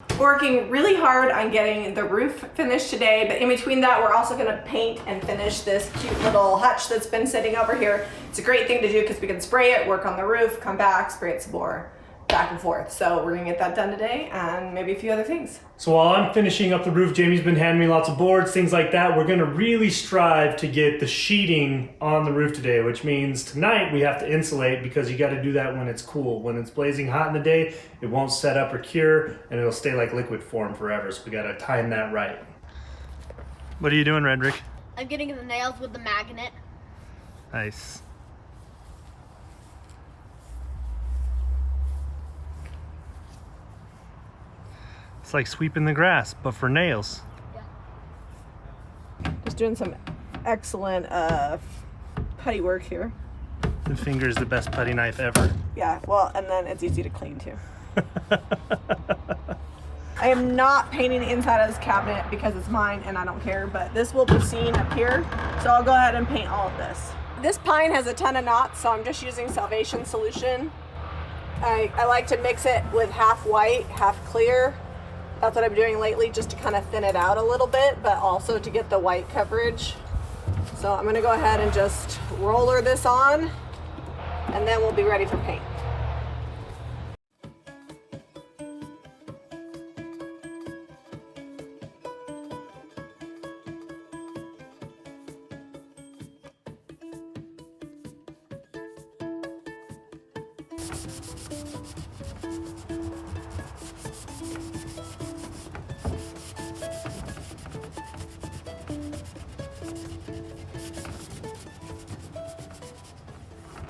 We're working really hard on getting the roof finished today, but in between that, we're also gonna paint and finish this cute little hutch that's been sitting over here. It's a great thing to do because we can spray it, work on the roof, come back, spray it some more, back and forth. So we're gonna get that done today and maybe a few other things. So while I'm finishing up the roof, Jamie's been handing me lots of boards, things like that. We're gonna really strive to get the sheeting on the roof today, which means tonight we have to insulate because you gotta do that when it's cool. When it's blazing hot in the day, it won't set up or cure and it'll stay like liquid form forever. So we gotta time that right. What are you doing, Redrick? I'm getting the nails with the magnet. Nice. It's like sweeping the grass, but for nails. Yeah. Just doing some excellent putty work here. The finger is the best putty knife ever. Yeah, well, and then it's easy to clean too. I am not painting the inside of this cabinet because it's mine and I don't care, but this will be seen up here. So I'll go ahead and paint all of this. This pine has a ton of knots, so I'm just using Salvation solution. I like to mix it with half white, half clear. That's what I'm doing lately, just to kind of thin it out a little bit, but also to get the white coverage. So I'm gonna go ahead and just roller this on, and then we'll be ready for paint.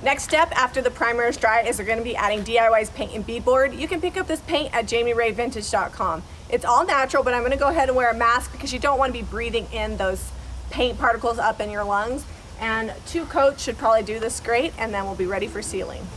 Next step after the primer is dry is we're going to be adding DIY's paint and beadboard. You can pick up this paint at JamiRayVintage.com. It's all natural, but I'm going to go ahead and wear a mask because you don't want to be breathing in those paint particles up in your lungs. And 2 coats should probably do this great, and then we'll be ready for sealing.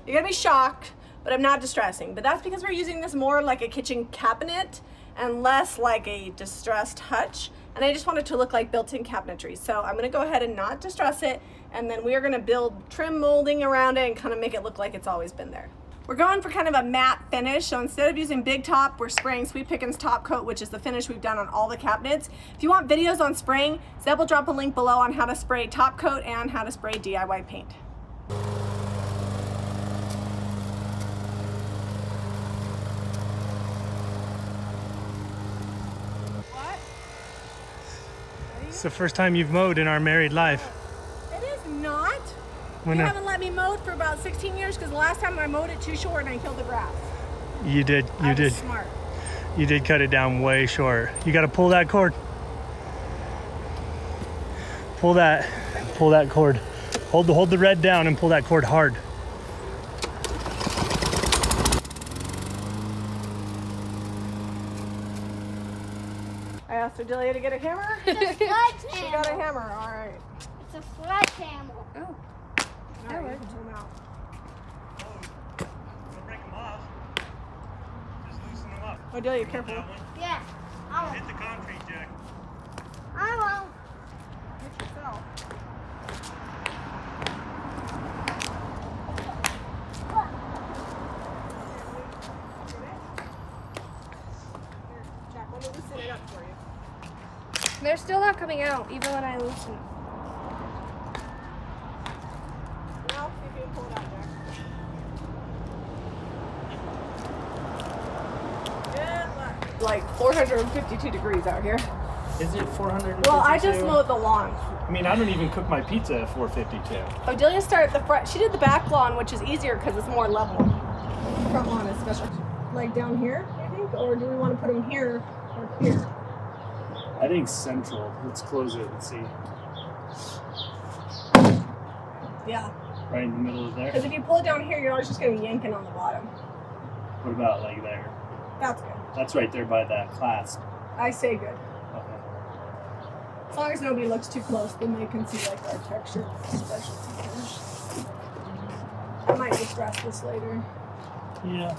You're gonna be shocked, but I'm not distressing. But that's because we're using this more like a kitchen cabinet and less like a distressed hutch. And I just want it to look like built-in cabinetry. So I'm gonna go ahead and not distress it. And then we are gonna build trim molding around it and kind of make it look like it's always been there. We're going for kind of a matte finish. So instead of using Big Top, we're spraying Sweet Pickin's Top Coat, which is the finish we've done on all the cabinets. If you want videos on spraying, Zeb will drop a link below on how to spray Top Coat and how to spray DIY paint. It's the first time you've mowed in our married life. It is not. You haven't let me mow it for about 16 years because the last time I mowed it too short and I killed the grass. You did. I was smart. You did cut it down way short. You got to pull that cord. Pull that cord. Hold the red down and pull that cord hard. I asked Adelia to get a hammer. It's a sledgehammer. She got a hammer, all right. It's a sledgehammer. Oh. All right, zoom out. Don't break them off. Just loosen them up. Adelia, careful. Yeah. I won't. Hit the concrete, Jack. I won't. Hit yourself. Jack, let me loosen it up for you. They're still not coming out, even when I loosen them. Now, see if you can pull it out, Jack. Good luck. Like 452 degrees out here. Is it 452? Well, I just mowed the lawn. I mean, I don't even cook my pizza at 452. Adelia started the front. She did the back lawn, which is easier because it's more level. Front lawn is special. Like down here, I think, or do we want to put them here or here? I think central. Let's close it and see. Yeah. Right in the middle of there. Because if you pull it down here, you're always just going to be yanking on the bottom. What about like there? That's good. That's right there by that clasp. I say good. Okay. As long as nobody looks too close, then they can see like our texture specialty finish. I might distress this later. Yeah,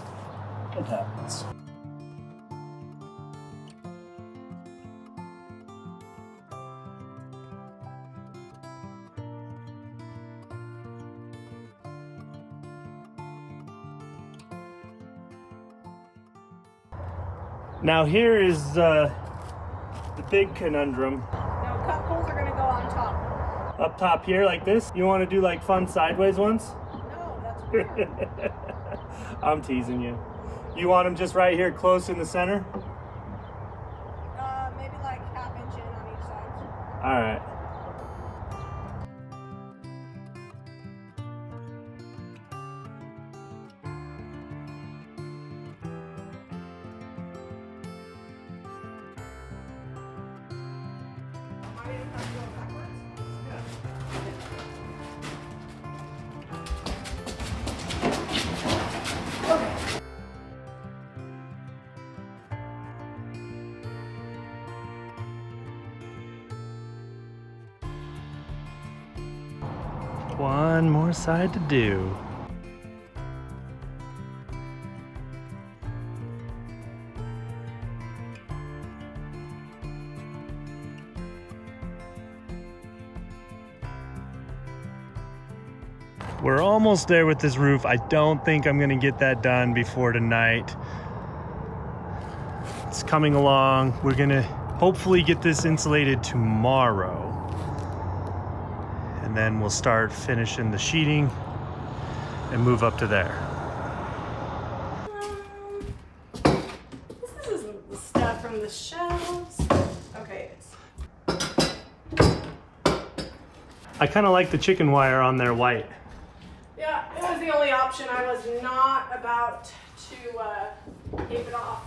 it happens. Now here is the big conundrum. Now cup holes are gonna go on top. Up top here like this. You want to do like fun sideways ones? No, that's weird. I'm teasing you. You want them just right here close in the center? Maybe like ½ inch in on each side. All right. One more side to do. We're almost there with this roof. I don't think I'm gonna get that done before tonight. It's coming along. We're gonna hopefully get this insulated tomorrow. And then we'll start finishing the sheeting and move up to there. This isn't the stuff from the shelves. Okay, I kind of like the chicken wire on there white. yeah, it was the only option. I was not about to tape it off.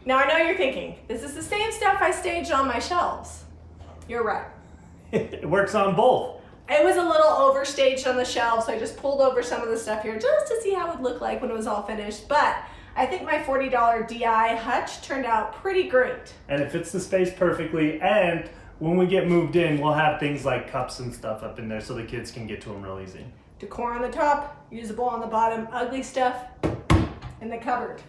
Now I know you're thinking, this is the same stuff I staged on my shelves. You're right. It works on both. It was a little overstaged on the shelves, so I just pulled over some of the stuff here just to see how it would look like when it was all finished. But I think my $40 DI hutch turned out pretty great. And it fits the space perfectly. And when we get moved in, we'll have things like cups and stuff up in there so the kids can get to them real easy. Decor on the top, usable on the bottom, ugly stuff in the cupboard.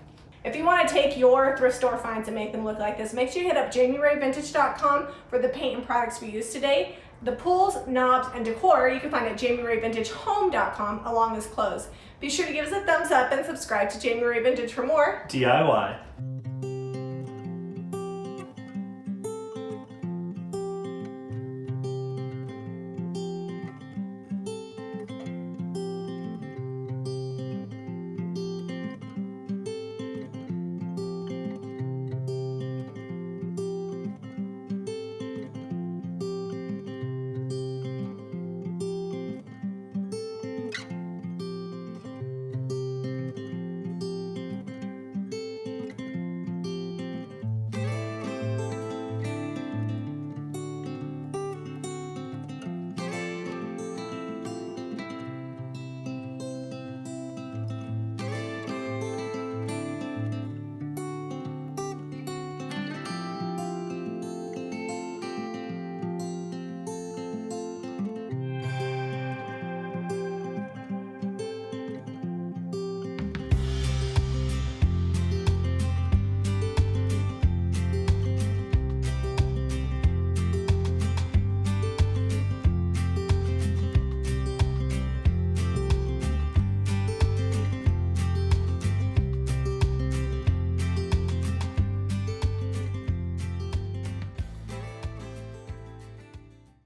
If you want to take your thrift store finds and make them look like this, make sure you hit up JamiRayVintage.com for the paint and products we used today. The pulls, knobs, and decor you can find at JamiRayVintageHome.com along with clothes. Be sure to give us a thumbs up and subscribe to Jami Ray Vintage for more DIY.